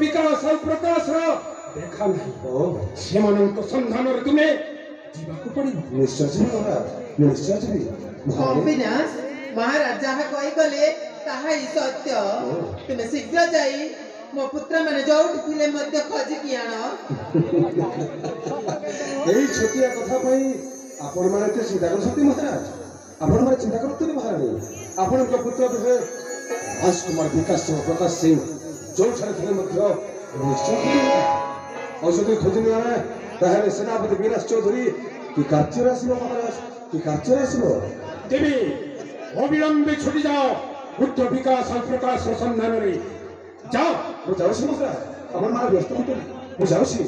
विकास और प्रकाश देखा नहीं सेमानंक संधान तुमे जीवाकू पड़िबो। निश्चय जी महाराज निश्चय जी अविनाश महाराज जहाँ कही गले ताहा ही सत्य तुम शीघ्र जाई मो पुत्र माने जोउठ थिले मध्य खोजी कि आण यही छोटिया कथा पई आपण माने ते चिंता करसती महाराज आपण माने चिंता करतनी महारानी आपण के पुत्र देहे राजकुमार विकास सिंह प्रकाश सिंह जो छरे थिले मध्य निश्चय औषधि खोजनी आने ताहे सेनापति विनाश चौधरी की कार्य रासिलो महाराज की कार्य रासिलो देवी अविलंबे छुटी जाओ पुत्र विकास और प्रकाश संधान रे जाओ ମୁଁ ଯାଉଛି ମହାରାଜ ଆପଣ ମାଆ ବ୍ୟସ୍ତ ହୁଅନ୍ତୁନି ମୁଁ ଯାଉଛି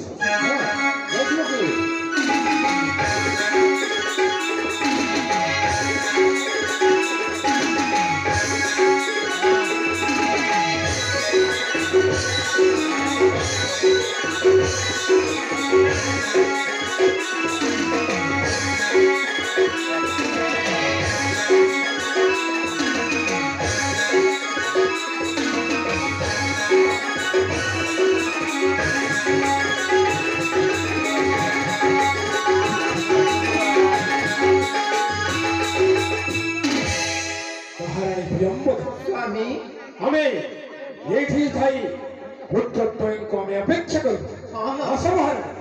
स्वामी हमें ये ठीक थाई पुत्र को हमें अपेक्षा कर असंभव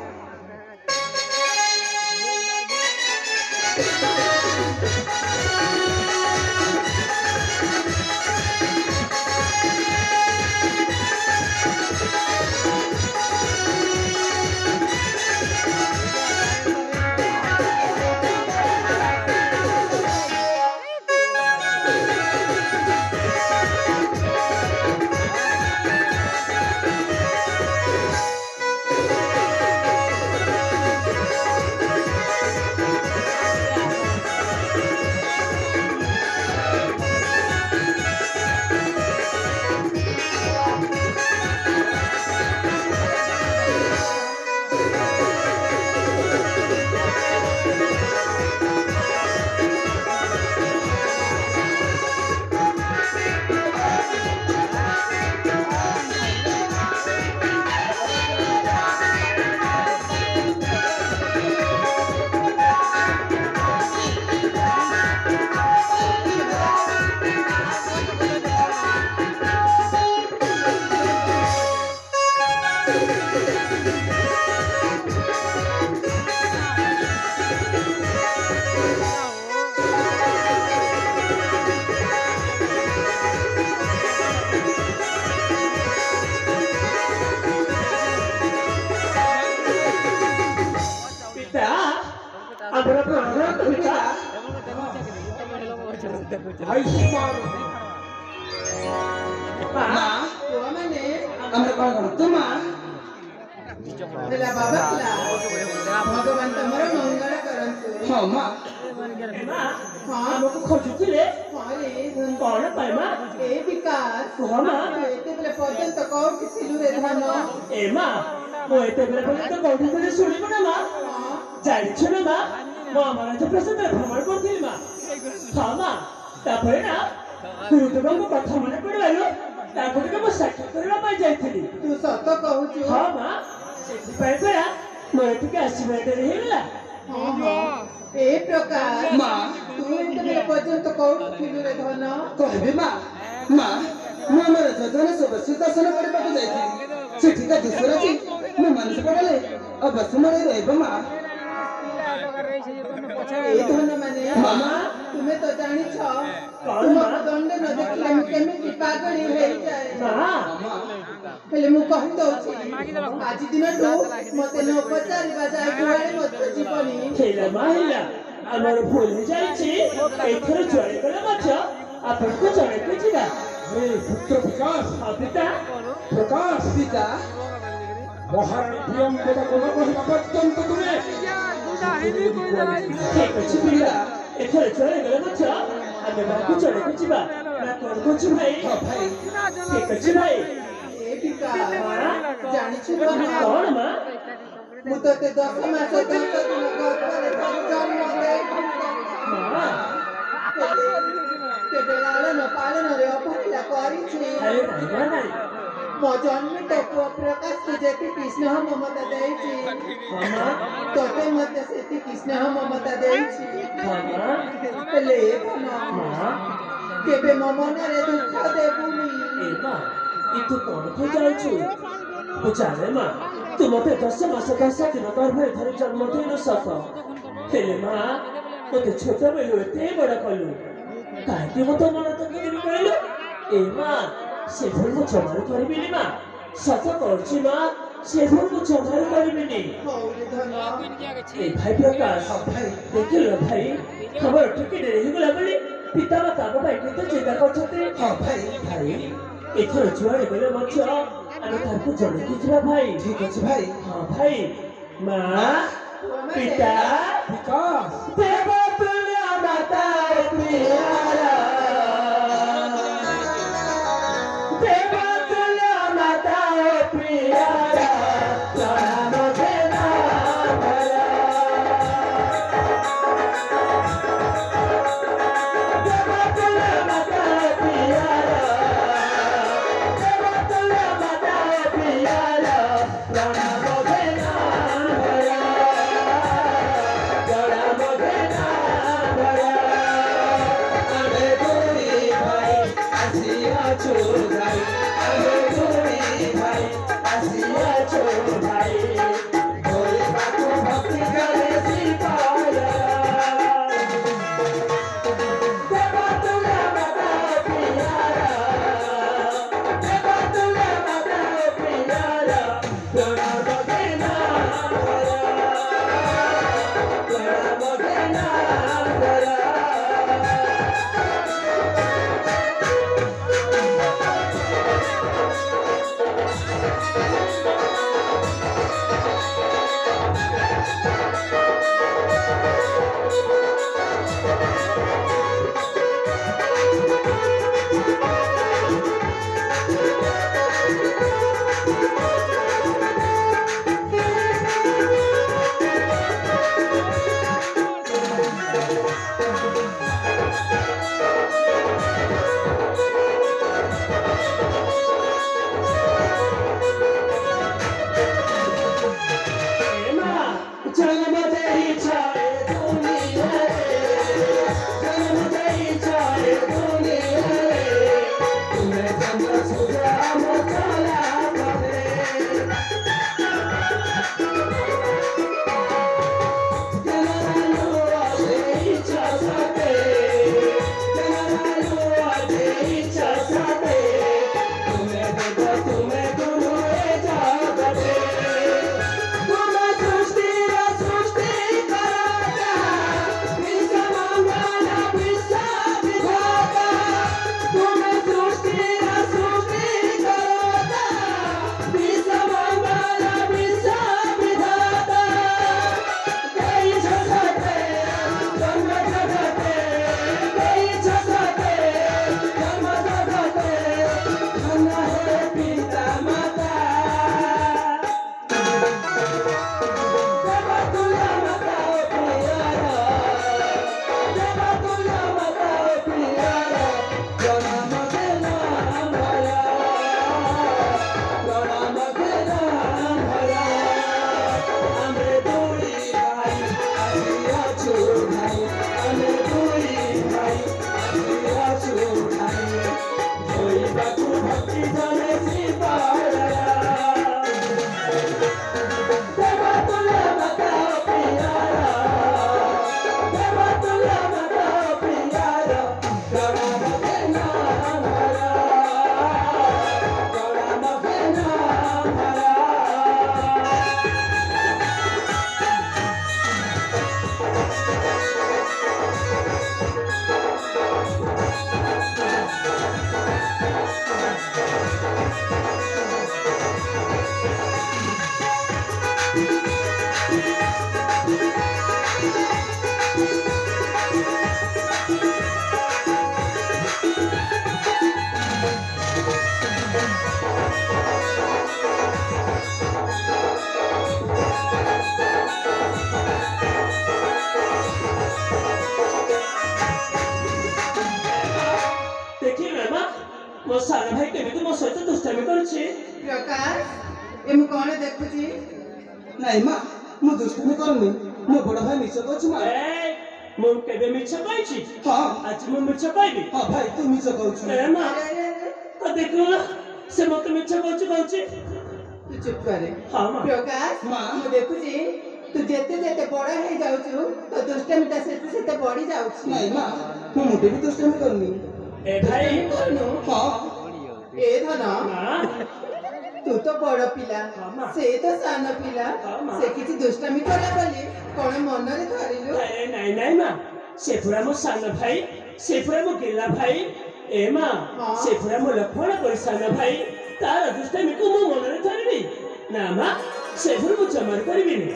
आयुष्मान भगवान तमर मंगल करंतु हाँ माँ हाँ हमको खोजुଥିଲେ हाँ रे कौन पाइमा ए विकास हाँ माँ एते बेले पर्यंत कोठी सिलु रे धन ए माँ वो एते बेले पर्यंत कोठी बेले सुनिबो ना माँ जानिछु ना माँ मो आमार जो प्रसन्न भ्रमण करथिली माँ हाँ माँ तापरे ना गुरुदेवଙ୍କ କଥା ମନେ ପଡ଼ିବାରୁ ତାକୁ ଟିକେ ମୁଁ ସାକ୍ଷାତ କରିବା ପାଇଁ ଯାଇଥିଲି तू सत कहूछु ହଁ ମାଁ ସେଥିପାଇଁ ପରା ମୋର ଟିକେ ଆସିବା ଡେରି ହେଇଗଲା हाँ हाँ ए प्रकार माँ तू एते बेले पर्यंत कोठी सिलु रे धन କହିବି ମାଁ ମାଁ ମୁଁ ଆମର ଯୋଜନା ସବୁ ସୁଦର୍ଶନ କରିବାକୁ ଯାଇଥିଲି ସେଠିକା ଦୃଶ୍ୟରାଜି ମୁଁ ମାନସ ପଡ଼ିଲେ ଅବଶ୍ୟ ମୋର ରହିବ ମାଁ ए धन माने मामा तुम्हें तो जानी छ कौन तुम माँ दंड न देखले मु केमिति पागड़ी हे जाए माँ हेले मु कहि दउछि आज दिन तो मते न पचारि बाजाय कुआरे मत जीवनी हेला माँ हेला ଆମର ଭୁଲ ହେଇଯାଇଛି ଏଥର ଚଳେ ଗଲେ ମଧ୍ୟ ଆପଣଙ୍କୁ ଜଣେଇକୁ ଯିବା हे पुत्र विकास ପିତା प्रकाश ପିତା महारानी प्रियंवदा को न कहवा पर्यंत तुम्हें ଠିକ ଅଛି ପିଲା ଏଥର ଚଳେ ଗଲେ ମଧ୍ୟ ଆମେ ବାହାକୁ ଚଳେକୁ ଯିବା ନା କଣ କହୁଛୁ ଭାଇ ଭାଇ ଠିକ ଅଛି ଭାଇ ए विकास जानी छ କଣ ମା मु तो ते 10 मास 10 दिन गर्भरे जन्म ले ମା केते लालन पालन रे अफला करी छी ଆରେ ନାଇଁ ମା ନାଇଁ ମୋ ଜନ୍ମିତ ପୁଅ ପ୍ରକାଶକୁ ଯେତିକି ସ୍ନେହ ମମତା ଦେଇଛି ହଁ ମା ତୋତେ ମଧ୍ୟ ସେତିକି ସ୍ନେହ ମମତା ଦେଇଛି ହଁ ମା ହେଲେ ଧନ ମା କେବେ ମୋ ମନରେ ଦୁଃଖ ଦେବୁନି ଏ ମା ତୁ କଣ କହି ଯାଉଛୁ ମୁଁ ଜାଣେ ମା ତୁ ମତେ 10 ମାସ 10 ଦିନ ଗର୍ଭରେ ଧରି ଜନ୍ମ ଦେଇନୁ ସତ ହେଲେ ମା ମତେ ଛୋଟ ବେଳୁ ଏତେ ବଡ କଲୁ କାହିଁକି ମୁଁ ତୋ ମନ ତ କିଣିବି କହିଲୁ ଏ ମା ସେ ଭୁଲ ମୁଁ ଜମାରୁ କରିବିନି ମା ସତ କରୁଛି ମା ସେ ଭୁଲ ମୁଁ ଜମାରୁ କରିବିନି ହଉରେ ଧନ ଏ ଭାଇ ପ୍ରକାଶ ଭାଇ ଦେଖିଲ ଭାଇ ଖବର ଟିକେ ଡେରି ହେଇଗଲା ବୋଲି ପିତା ମାତା ଆମ ପାଇଁ କେତେ ଚିନ୍ତା କରୁଛନ୍ତି ହଁ ଭାଇ ଭାଇ ଏଥର ଯୁଆଡେ ଗଲେ ମଧ୍ୟ ଆମେ ତାଙ୍କୁ ଜଣେଇକି ଯିବା ଭାଇ ଠିକ ଅଛି ଭାଇ ହଁ ଭାଇ ମା ପିତା ବିକାଶ ଦେବତୁଲ୍ୟ ମାତା ପ୍ରିୟାର ଦେବତୁଲ୍ୟ ମାତା ପ୍ରିୟାର ପ୍ରଣାମ ଦେନା ଭର ଦେବତୁଲ୍ୟ ମାତା ପ୍ରିୟାର ଦେବତୁଲ୍ୟ ମାତା ପ୍ରିୟାର ପ୍ରଣାମ ଦେନା ଭର ପ୍ରଣାମ ଦେନା ଭର ଆମେ ଦୁଇ ଭାଇ ଆସିଅଛୁ ଭାଇ ଆମେ ଦୁଇ ଭାଇ ଆସିଅଛୁ ଭାଇ ଧରିବାକୁ ଭକ୍ତି କରେ ଶ୍ରୀପାଳ ଦେବତୁଲ୍ୟ ମାତା ପ୍ରିୟାର ଦେବତୁଲ୍ୟ ମାତା ପ୍ରିୟାର ପ୍ରଣାମ ଦେନା ଭର ପ୍ରଣାମ ଦେନା ଭର ଏ ମୁଁ କଣ ଦେଖୁଛି? ନାଇଁ ମା ମୁଁ ଦୁଷ୍ଟାମି କରୁନି ମୋ ବଡ ଭାଇ ମିଛ କହୁଛି ମା ମୁଁ କେବେ ମିଛ କହିଛି? ହଁ ଆଜି ମୁଁ ମିଛ କହିବି? ହଁ ଭାଇ ତୁ ମିଛ କହୁଛୁ ଏ ମା ଆରେ ଆରେ ଆରେ ଦେଖୁନ ସେ ମତେ ମିଛ କହୁଛି। ତୁ ଚୁପ କରେ। ହଁ ମା। ପ୍ରକାଶ ମା। ମୁଁ ଦେଖୁଛି ତୁ ଯେତେ ଯେତେ ବଡ ହେଇଯାଉଛୁ ତୋ ଦୁଷ୍ଟାମିଟା ସେତେ ସେତେ ବଢି ଯାଉଛି। ନାଇଁ ମା ମୁଁ ମୋଟେ ବି ଦୁଷ୍ଟାମି କରୁନି ଏ ଭାଇ ଦୁଷ୍ଟାମି କରୁନୁ? ହଁ ଏ ଧନ ମା ତୁ ତ ବଡ ପିଲା ହଁ ମା। ସେ ତ ସାନ ପିଲା ହଁ ମା। ସେ କିଛି ଦୁଷ୍ଟାମି କଲା ବୋଲି କଣ ମନରେ ଧରିଲୁ? ନାଇଁ ମା ସେ ପୁରା ମୋ ସାନ ଭାଇ ସେ ପୁରା ମୋ ଗେଲା ଭାଇ ଏ ମା ହଁ। ସେ ପୁରା ମୋ ଲକ୍ଷ୍ମଣ ପରି ସାନ ଭାଇ ତାର ଦୁଷ୍ଟାମିକୁ ମୁଁ ମନରେ ଧରିବି ନା ମା ସେଭଳି ମୁଁ ଜମାରୁ କରିବିନି।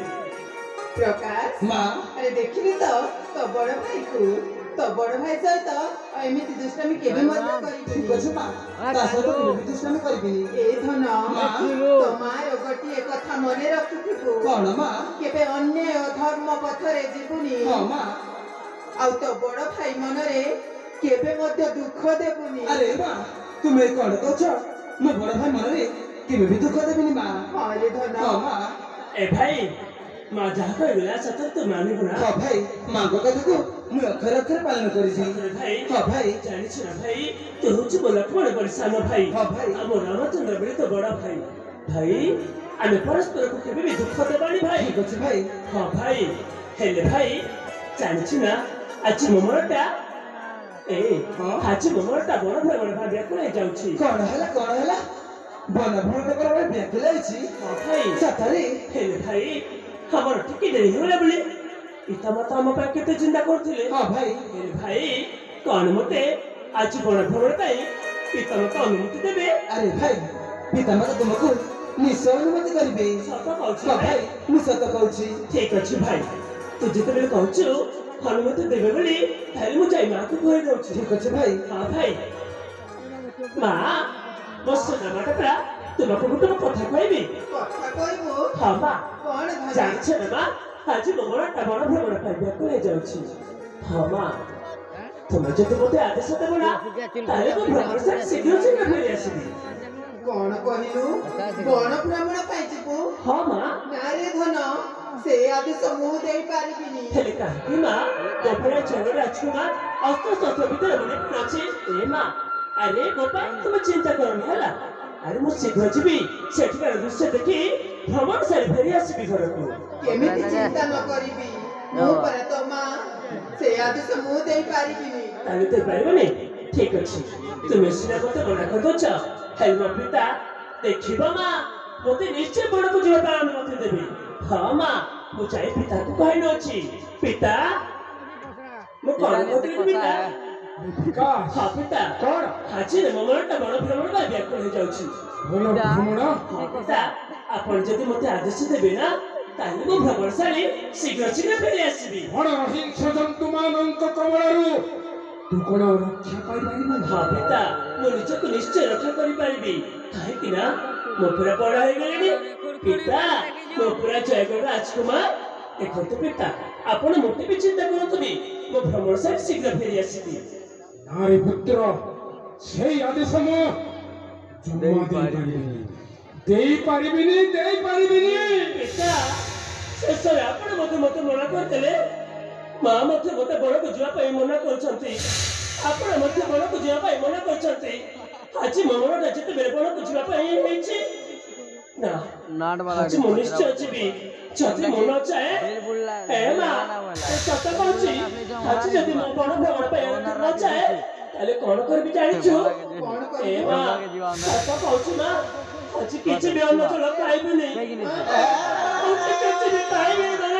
ପ୍ରକାଶ ମା ଆରେ ଦେଖିଲି ତ ତୋ ବଡ ଭାଇକୁ ତୋ ବଡ ଭାଇ ସହିତ ଏମିତି ଦୁଷ୍ଟାମି କେବେ ମଧ୍ୟ ଠିକ ଅଛି କରିବୁନି। ମା ତା ସହିତ କେବେ ବି ଦୁଷ୍ଟାମି କରିବିନି ଏ ଧନ ମା। ତୋ ମାର ଗୋଟିଏ କଥା ମନେ ରଖିଥିବୁ କଣ ମା କେବେ ଅନ୍ୟାୟ ଧର୍ମ ପଥରେ ଯିବୁନି ହଁ ମା ଆଉ ତୋ ବଡ ଭାଇ ମନରେ କେବେ ମଧ୍ୟ ଦୁଃଖ ଦେବୁନି। ଆରେ ମା ତୁମେ କଣ କହୁଛ ମୋ ବଡ ଭାଇ ମନରେ କେବେ ବି ଦୁଃଖ ଦେବିନି ମା ହଁ ରେ ଧନ ହଁ ମା ଏ ଭାଇ ମା ଯାହା କହିଲା ସତ ତୁ ମାନିବୁ ନା? ହଁ ଭାଇ ମାଙ୍କ କଥାକୁ ମୁଁ ଅକ୍ଷରେ ଅକ୍ଷରେ ପାଳନ କରିଛି ସତରେ ଭାଇ ହଁ ଭାଇ ଜାଣିଛୁ ନା ଭାଇ ତୁ ହଉଛି ମୋ ଲକ୍ଷ୍ମଣ ପରି ସାନ ଭାଇ ହଁ ଭାଇ ଆଉ ମୋ ରାମଚନ୍ଦ୍ର ବୋଲି ତୋ ବଡ ଭାଇ ଭାଇ ଆମେ ପରସ୍ପରକୁ କେବେ ବି ଦୁଃଖ ଦେବାନି ଭାଇ। ଠିକ ଅଛି ଭାଇ ହଁ ଭାଇ ହେଲେ ଭାଇ ଜାଣିଛୁ ନା ଆଜି ମୋ ମନଟା ହଁ? ଆଜି ମୋ ମନଟା ବଡ ଭ୍ରମଣ ଭାବିବାକୁ ଯାଉଛି। କଣ ହେଲା ବନ ଭ୍ରମଣ କରିବା ବ୍ୟାକୁଳ ହେଇଛି ହଁ ଭାଇ ସତରେ ହେଲେ ଭାଇ ଆମର ଟିକେ ଡେରି ହେଇଗଲା ବୋଲି ପିତାମାତା ଆମ ପାଇଁ କେତେ ଚିନ୍ତା କରୁଥିଲେ। ହଁ ଭାଇ ହେଲେ ଭାଇ କଣ ମତେ ଆଜି ବଣ ଭ୍ରମଣ ପାଇଁ ପିତାମାତା ଅନୁମତି ଦେବେ? ଆରେ ଭାଇ ପିତାମାତା ତୁମକୁ ନିଶ୍ଚୟ ଅନୁମତି କରିବେ ସତ କହୁଛି ହଁ ଭାଇ? ଭାଇ ମୁଁ ସତ କହୁଛି ଠିକ ଅଛି ଭାଇ ତୁ ଯେତେବେଳେ କହୁଛୁ ଅନୁମତି ଦେବେ ବୋଲି ତାହେଲେ ମୁଁ ଯାଇ ମାଆକୁ କହି ଦଉଛି। ଠିକ ଅଛି ଭାଇ ହଁ ଭାଇ ମା ମୋ ସୁନା ମାଟା ପରା ତୁମକୁ ଗୋଟେ କଥା କହିବି। କଥା କହିବୁ ହଁ ମା କଣ ଧନ ଜାଣିଛ ନା ମା ଆଜି ମୋ ମନଟା ବଣ ଭ୍ରମଣ ପାଇବାକୁ ଯାଉଛି। ହଁ ମା ତମେ ଯଦି ମୋତେ ଆଦେଶ ଦେବ ନା ତାହେଲେ ମୁଁ ଭ୍ରମଣ ସାରି ଶୀଘ୍ର ଫେରି ଆସିବି। କଣ କହିଲୁ ବଣ ଭ୍ରମଣ ପାଇଁ ଯିବୁ? ହଁ ମା ନାରେ ଧନ ସେ ଆଦେଶ ମୁଁ ଦେଇପାରିବିନି। ହେଲେ କାହିଁକି ମା ଗୋପାଳ ଝଗଡ଼ା ରାଜକୁମାର ଅସ୍ତ୍ର ଭିତରେ ମନେ ଅଛି ଏ ମା ଆରେ ଗୋପାଳ ତମେ ଚିନ୍ତା କରନି ହେଲା ଆରେ ମୁଁ ଶୀଘ୍ର ଯିବି ସେଠିକାର ଦୃଶ୍ୟ ଦେଖି ଭ୍ରମଣ ସାରି ଫେରି ଆସିବି ଘରକୁ। କେମିତି ଚିନ୍ତା ନ କରିବି ମୁଁ ପରା ତୋ ମା ସେ ଆଦେଶ ମୁଁ ଦେଇପାରିବିନି। ତାହେଲେ ଦେଇପାରିବନି ଠିକ ଅଛି ତୁମେ ସିନା ମତେ ମନା କରିଦଉଛ ହେଲେ ମୋ ପିତା ଦେଖିବ ମା ମତେ ନିଶ୍ଚୟ ବଣକୁ ଯିବା ପାଇଁ ଅନୁମତି ଦେବି। ହଁ ମା ମୁଁ ଯାଇ ପିତାକୁ କହିନଉଛି ପିତା ମୁଁ କଣ କହୁଥିଲି ପିତା? ବିକାଶ ହଁ ପିତା କଣ ଆଜି ମୋ ମନଟା ବଣ ଭ୍ରମଣ ପାଇଁ ବ୍ୟାକୁଳ ହେଇଯାଉଛି। ଭଲ ଭ୍ରମଣ ହଁ ପିତା ଆପଣ ଯଦି ମତେ ଆଦେଶ ଦେବେ ନା ତାହେଲେ ମୁଁ ଭ୍ରମଣ ସାରି ଶୀଘ୍ର ଫେରି ଆସିବି। ବଣ ହିଂସ ଜନ୍ତୁ ମାନଙ୍କ କବଳରୁ ତୁ କଣ ରକ୍ଷା ପାଇପାରିବୁ? ହଁ ପିତା ମୁଁ ନିଜକୁ ନିଶ୍ଚୟ ରକ୍ଷା କରିପାରିବି କାହିଁକି ନା ମୁଁ ପୁରା ବଡ ହେଇଗଲିଣି ପିତା ମୁଁ ପୁରା ଜୟଗଡ଼ ରାଜକୁମାର। ଦେଖନ୍ତୁ ପିତା ଆପଣ ମୋଟେ ବି ଚିନ୍ତା କରନ୍ତୁନି ମୁଁ ଭ୍ରମଣ ସାରି ଶୀଘ୍ର ଫେରି ଆସିବି। ନାରୀ ପୁତ୍ର ସେଇ ଆଦେଶ ମୁଁ ଜମା ଦେଇପାରିବିନି ପିତା ଶେଷରେ ଆପଣ ମତେ ମନା କରିଦେଲେ ମା ମଧ୍ୟ ମତେ ବଣକୁ ଯିବା ପାଇଁ ମନା କରୁଛନ୍ତି ଆପଣ ମଧ୍ୟ ବଣକୁ ଯିବା ପାଇଁ ମନା କରୁଛନ୍ତି। ଆଜି ମୋ ମନଟା ଯେତେବେଳେ ବଣକୁ ଯିବା ପାଇଁ ହେଇଛି ନା ଆଜି ମୁଁ ନିଶ୍ଚୟ ଯିବି ଯଦି ମନ ଚାହେଁ ଏ ମା ସତ କହୁଛି ଆଜି ଯଦି ମୋ ବଣ ଭ୍ରମଣ ପାଇଁ ନ ଚାହେଁ ତାହେଲେ କଣ କରିବି ଜାଣିଛୁ? କଣ ଏ କରିବୁ? ମା ସତ କହୁଛି ମା ଆଜି କିଛି ବି ଅନ୍ନ ଜଳ ଖାଇବିନି କିଛି ବି ଖାଇବିନି